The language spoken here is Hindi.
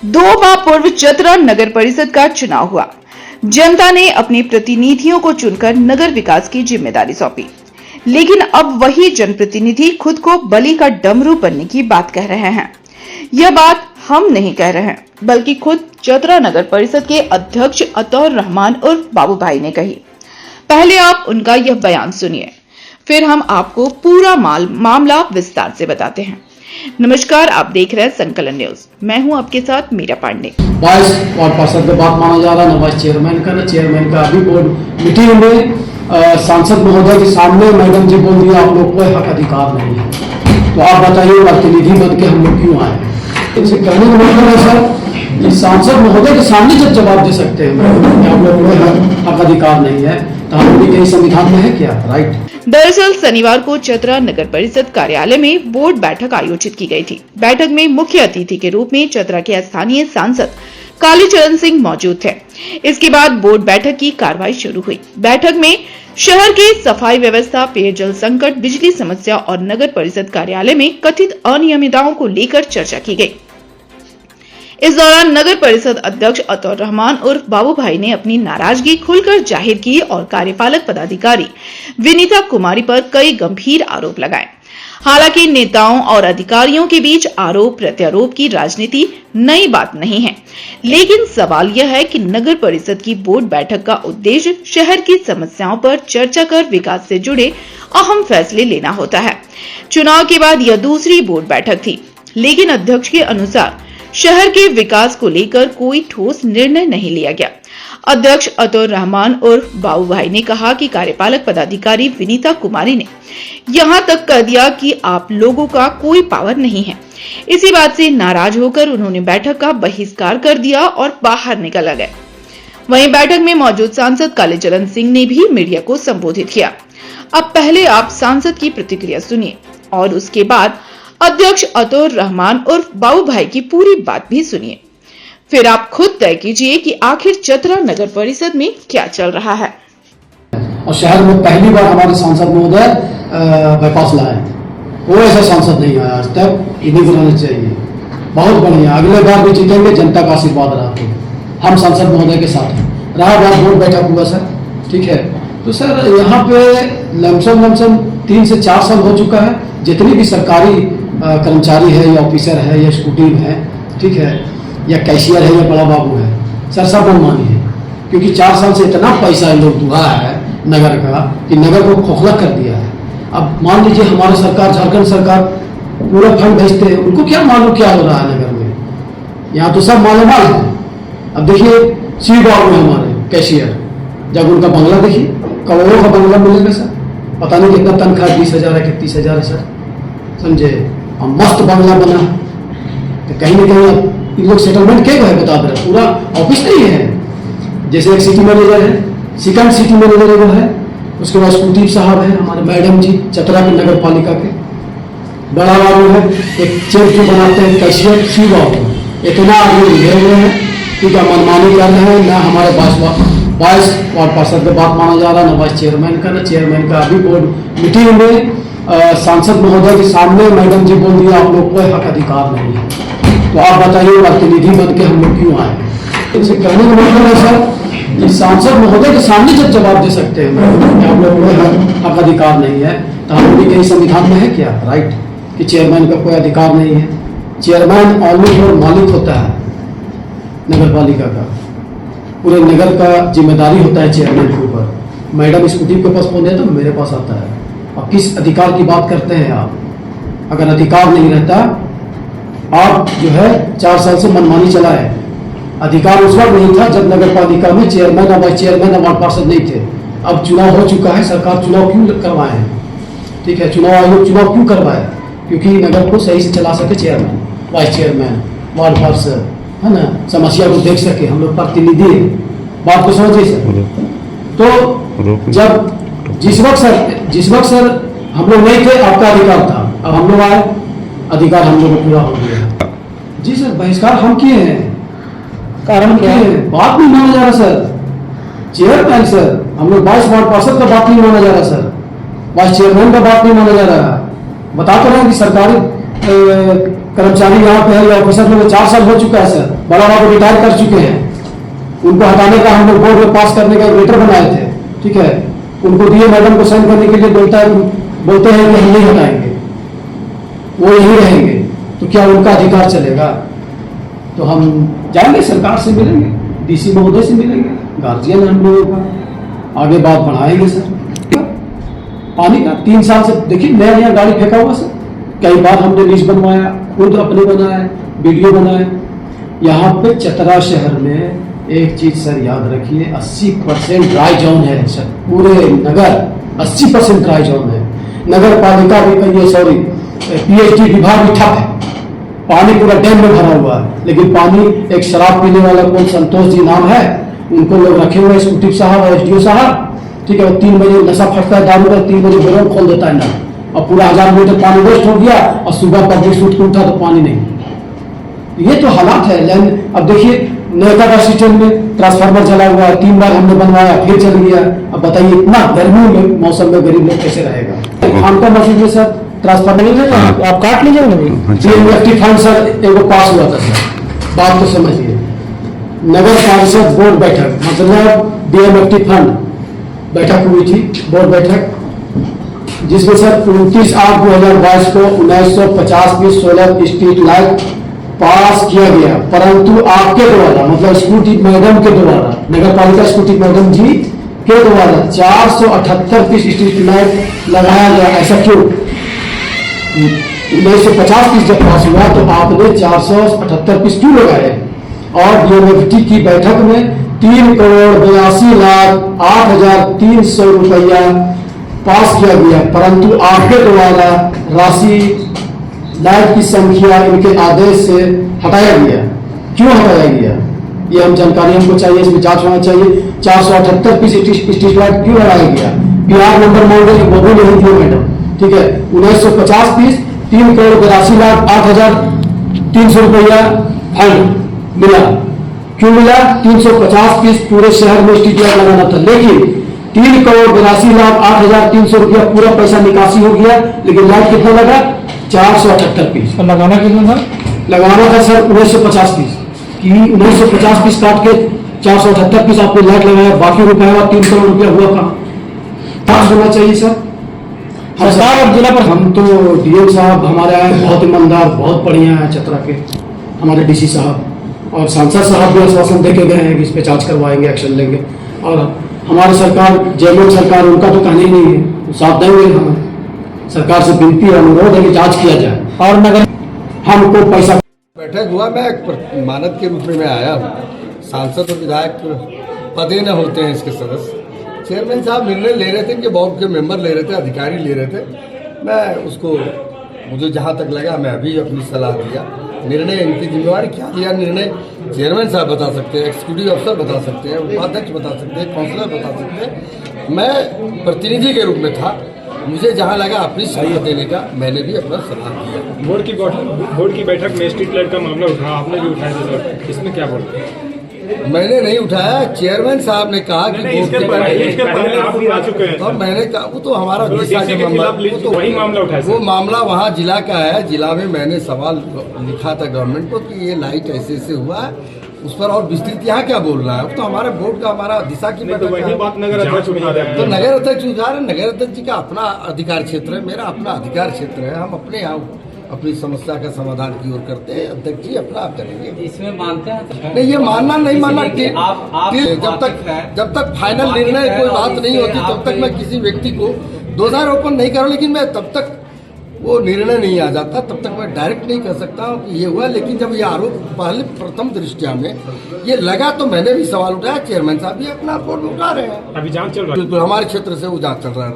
2 माह पूर्व चतरा नगर परिषद का चुनाव हुआ। जनता ने अपने प्रतिनिधियों को चुनकर नगर विकास की जिम्मेदारी सौंपी, लेकिन अब वही जनप्रतिनिधि खुद को बलि का डमरू बनने की बात कह रहे हैं। यह बात हम नहीं कह रहे हैं, बल्कि खुद चतरा नगर परिषद के अध्यक्ष अतौर रहमान उर्फ बाबू भाई ने कही। पहले आप उनका यह बयान सुनिए, फिर हम आपको पूरा मामला विस्तार से बताते हैं। नमस्कार, आप देख रहे हैं संकलन न्यूज। मैं हूं आपके साथ मीरा पांडे। वाइस वार्ड पार्षद का बात माना जा रहा है, न वाइस चेयरमैन का, न चेयरमैन का। अभी बोर्ड मीटिंग में सांसद महोदय के सामने मैडम जी बोल दिया आप लोग को हक अधिकार नहीं है। तो आप बताइए प्रतिनिधि बन के हम लोग क्यों आए? इनसे कहने का मतलब है सर कि सांसद महोदय के सामने जब जवाब दे सकते हैं आप लोग को हक अधिकार नहीं है, तो हम लोग कहीं संविधान में है क्या? राइट। दरअसल शनिवार को चतरा नगर परिषद कार्यालय में बोर्ड बैठक आयोजित की गई थी। बैठक में मुख्य अतिथि के रूप में चतरा के स्थानीय सांसद कालीचरण सिंह मौजूद थे। इसके बाद बोर्ड बैठक की कार्रवाई शुरू हुई। बैठक में शहर की सफाई व्यवस्था, पेयजल संकट, बिजली समस्या और नगर परिषद कार्यालय में कथित अनियमितताओं को लेकर चर्चा की गई। इस दौरान नगर परिषद अध्यक्ष अतौर रहमान उर्फ बाबू भाई ने अपनी नाराजगी खुलकर जाहिर की और कार्यपालक पदाधिकारी विनीता कुमारी पर कई गंभीर आरोप लगाए। हालांकि नेताओं और अधिकारियों के बीच आरोप प्रत्यारोप की राजनीति नई बात नहीं है, लेकिन सवाल यह है कि नगर परिषद की बोर्ड बैठक का उद्देश्य शहर की समस्याओं पर चर्चा कर विकास से जुड़े अहम फैसले लेना होता है। चुनाव के बाद यह दूसरी बोर्ड बैठक थी, लेकिन अध्यक्ष के अनुसार शहर के विकास को लेकर कोई ठोस निर्णय नहीं लिया गया। अध्यक्ष अतौर रहमान उर्फ बाबू भाई ने कहा कि कार्यपालक पदाधिकारी विनीता कुमारी ने यहां तक कह दिया कि आप लोगों का कोई पावर नहीं है। इसी बात से नाराज होकर उन्होंने बैठक का बहिष्कार कर दिया और बाहर निकल गए। वहीं बैठक में मौजूद सांसद कालीचरण सिंह ने भी मीडिया को संबोधित किया। अब पहले आप सांसद की प्रतिक्रिया सुनिए और उसके बाद अध्यक्ष अतौर रहमान उर्फ बाबू भाई की पूरी बात भी सुनिए। फिर आप खुद तय कीजिए कि आखिर चतरा नगर परिषद में क्या चल रहा है। और शहर में पहली बार हमारे सांसद महोदय बाईपास लाए। कोई ऐसा सांसद नहीं आया आज तक, इन्हीं को रहना चाहिए। बहुत बढ़िया, अगले बार भी जीतेंगे, जनता का आशीर्वाद रहा तो हम सांसद महोदय के साथ रहा। बार बोर्ड बैठक हुआ सर, ठीक है। तो सर यहाँ पे लमसम 3 से 4 साल हो चुका है। जितनी भी सरकारी कर्मचारी है या ऑफिसर है या स्कूटी है, ठीक है, या कैशियर है या बड़ा बाबू है, सर सब मनमानी है। क्योंकि 4 साल से इतना पैसा लोग दुआ है नगर का कि नगर को खोखला कर दिया है। अब मान लीजिए हमारा सरकार, झारखंड सरकार पूरा फंड भेजते हैं, उनको क्या मालूम क्या हो रहा है नगर में? यहाँ तो सब मालूमाल है। अब देखिए सी बाबू है हमारे कैशियर, जब उनका बंगला देखिए, करोड़ों का बंगला मिलेगा सर। पता नहीं कितना तनख्वाह, 20,000 है कि 30,000 है सर, समझे। और मस्त बंगला बना, तो कहीं ना कहीं इन लोग सेटलमेंट क्या है बता रहे, पूरा ऑफिस नहीं है। जैसे एक सिटी मैनेजर है, सेकंड सिटी मैनेजर वो है, उसके बाद स्कूटी साहब है हमारे मैडम जी चतरा के नगर पालिका के, बड़ा बाबू है, एक चेक जो बनाते हैं कैशियर सी बाबू। इतना आदमी मिले हुए हैं कि क्या मनमानी कर रहे हैं। ना हमारे वाइस वार्ड पार्षद का बात माना जा रहा है, न वाइस चेयरमैन का, न चेयरमैन का। अभी बोर्ड मीटिंग में सांसद महोदय के सामने मैडम जी बोल दिया आप लोग को हक अधिकार नहीं है। तो आप बताइए प्रतिनिधि बन के हम लोग क्यों आए? इनसे कहने का मतलब है सर कि सांसद महोदय के सामने जब जवाब दे सकते हैं आप लोग को हक अधिकार नहीं है, तो हम लोग कहीं संविधान में है क्या? राइट। कि चेयरमैन का कोई अधिकार नहीं है। चेयरमैन ऑलरेडी और मालिक होता है नगर पालिका का, पूरे नगर का जिम्मेदारी होता है चेयरमैन के ऊपर। मैडम स्कूटी के पास फोन है तो मेरे पास आता है। अब किस अधिकार की बात करते हैं आप? अगर अधिकार नहीं रहता, आप जो है 4 साल से मनमानी चलाए। अधिकार उस वक्त नहीं था जब नगर पालिका में चेयरमैन और वाइस चेयरमैन और वार्ड पार्षद नहीं थे। अब चुनाव हो चुका है, सरकार चुनाव क्यों करवाए हैं? ठीक है, चुनाव आयोग चुनाव क्यों करवाए? क्योंकि नगर को सही से चला सके चेयरमैन, वाइस चेयरमैन, वार्ड पार्षद, है ना, समस्या को देख सके। हम लोग प्रतिनिधि है, बात को समझिए सर। तो जब जिस वक्त सर हम लोग नहीं थे, आपका अधिकार था। अब हम लोग आए, अधिकार हम लोग को पूरा हो गया। जी सर, बहिष्कार हम किए हैं। कारण क्या है? बात नहीं माना जा रहा सर। चेयरमैन सर, हम लोग 22 वार्ड पार्षद का बात नहीं माना जा रहा सर, वाइस चेयरमैन का बात नहीं माना जा रहा। बता तो रहे हैं कि सरकारी कर्मचारी यहाँ पे है या ऑफिसर लोग 4 साल हो चुका है सर, बड़ा बाबू रिटायर कर चुके हैं, उनको हटाने का हम लोग बोर्ड में पास करने का लेटर बनाए थे, ठीक है, उनको दिए, मैडम को साइन करने के लिए बोलते हैं कि हम नहीं हटाएंगे, वो यही रहेंगे, तो क्या उनका अधिकार चलेगा? तो हम जाएंगे, सरकार से मिलेंगे, डीसी महोदय से मिलेंगे, गार्जियन हम लोगों का, आगे बात बढ़ाएंगे सर। पानी का 3 साल से देखिए नया नया गाड़ी फेंका हुआ सर, कई बार हमने लिस्ट बनवाया, खुद अपने बनाए, वीडियो बनाए। यहाँ पे चतरा शहर में एक चीज सर याद रखिए, 80% ड्राई जोन है सर, पूरे नगर 80% ड्राई जोन है। नगर पालिका भी सॉरी पीएचडी विभाग भी ठप है, पानी पूरा डैम में भरा हुआ है, लेकिन पानी एक शराब पीने वाला कौन संतोष जी नाम है, उनको लोग रखे हुए स्कूटी साहब और एसडीओ साहब, ठीक है, वो 3 बजे नशा फटता है दारू का, 3 बजे बोरों खोल देता है ना, और पूरा 1000 लीटर पानी वेस्ट हो गया, और सुबह पब्लिक सूट को उठा तो पानी नहीं। ये तो हालात है। लेकिन अब देखिए नेता का सिस्टम में ट्रांसफार्मर जला हुआ है, 3 बार हमने बनवाया, फिर चल गया। अब बताइए इतना गर्मी में मौसम में गरीब लोग कैसे रहेगा? हमका मशीन में सर ट्रांसफार्मर नहीं है, आप काट लीजिए ना। डीएमएफटी फंड सर एगो पास हुआ था सर, बात तो समझिए, नगर पार्षद बोर्ड बैठक, मतलब डीएमएफटी फंड बैठक हुई थी, बोर्ड बैठक, जिसमें सर 29/8/2022 को 1950 की 16 स्ट्रीट लाइट पास किया गया, परंतु आपके द्वारा, मतलब स्कूटी मैडम के द्वारा, नगर पालिका स्कूटी मैडम जी के द्वारा 478 पीस स्ट्रीट लाइट लगाया गया। ऐसा क्यों? 1950 पीस जब पास हुआ तो आपने 478 पीस क्यों लगाए? और डीएमएफटी की बैठक में 3,82,08,300 रुपया पास किया गया, परंतु आपके द्वारा राशि लाइट की संख्या इनके आदेश से हटाया गया। क्यों हटाया गया? ये हम जानकारी हमको चाहिए, इसमें जांच होना चाहिए। 478 पीस स्ट्रीट लाइट क्यों लगाया गया? बिहार नंबर मांगे वो भी नहीं दिए मैडम, ठीक है। 1950 पीस 3,82,08,300 रुपया फंड मिला। क्यों मिला? 350 पीस पूरे शहर में स्ट्रीट लाइट लगाना था, लेकिन 3,82,08,300 रुपया पूरा पैसा निकासी हो गया, लेकिन लाइट कितना लगा? 478 पीस। और लगाना कितना था? लगाना था सर 1950 पीस, कि 1950 पीस काट के 478 पीस आपने लाइट लगाया, बाकी रुपया 3 करोड़ रुपया हुआ कहाँ? पास होना चाहिए सर। सरकार और जिला पर हम तो डीएम साहब हमारे आए बहुत ईमानदार, बहुत बढ़िया है चतरा के, हमारे डीसी साहब और सांसद साहब भी आश्वासन दे के गए हैं कि इस पे जांच करवाएंगे, एक्शन लेंगे। और हमारी सरकार, जयमल सरकार, उनका तो कहना ही नहीं है, साथ देंगे। हम सरकार से विनती और अनुरोध है कि जांच किया जाए, और नगर हमको पैसा। बैठक हुआ, मैं एक मानद के रूप में मैं आया हूँ। सांसद और विधायक पदे न होते हैं इसके सदस्य। चेयरमैन साहब निर्णय ले रहे थे कि बोर्ड के मेंबर ले रहे थे, अधिकारी ले रहे थे, मैं उसको, मुझे जहाँ तक लगा मैं अभी अपनी सलाह दिया। निर्णय इनकी जिम्मेवारी, क्या दिया निर्णय चेयरमैन साहब बता सकते हैं, एक्जीक्यूटिव अफसर बता सकते हैं, उपाध्यक्ष बता सकते हैं, काउंसलर बता सकते हैं। मैं प्रतिनिधि के रूप में था, मुझे जहाँ लगा अपनी सलाह देने का, मैंने भी अपना सलाह दिया। बोर्ड की बैठक में स्ट्रीट लाइट का मामला उठा, आपने भी उठाया था सर, इसमें क्या बोलते हैं? मैंने नहीं उठाया, चेयरमैन साहब ने कहा कि और मैंने कहा वो तो हमारा दिशा के मामला, वो तो वही मामला उठाया, वो मामला वहाँ जिला का है। जिला में मैंने सवाल लिखा था गवर्नमेंट को कि ये लाइट ऐसे ऐसे हुआ है, उस पर और विस्तृत यहाँ क्या बोल रहा है? तो हमारे बोर्ड का, हमारा दिशा की तो वही बात नगर अध्यक्ष उठा रहे हैं। तो नगर अध्यक्ष उठा रहे, नगर अध्यक्ष जी का अपना अधिकार क्षेत्र है, मेरा अपना अधिकार क्षेत्र है। हम अपने यहाँ अपनी समस्या का समाधान की ओर करते हैं, अध्यक्ष जी अपना आप करेंगे। इसमें मानते हैं नहीं, ये मानना नहीं मानना, जब तक फाइनल निर्णय कोई बात नहीं होती तब तक मैं किसी व्यक्ति को दोषारोपण नहीं करूँ, लेकिन मैं तब तक वो निर्णय नहीं आ जाता तब तक मैं डायरेक्ट नहीं कर सकता हूँ कि ये हुआ। लेकिन जब ये आरोप पहले प्रथम दृष्टिया में ये लगा तो मैंने भी सवाल उठाया, चेयरमैन साहब भी अपना रिपोर्ट उठा रहे हैं। अभी जांच चल रहा है, बिल्कुल हमारे क्षेत्र से वो जांच चल रहा है।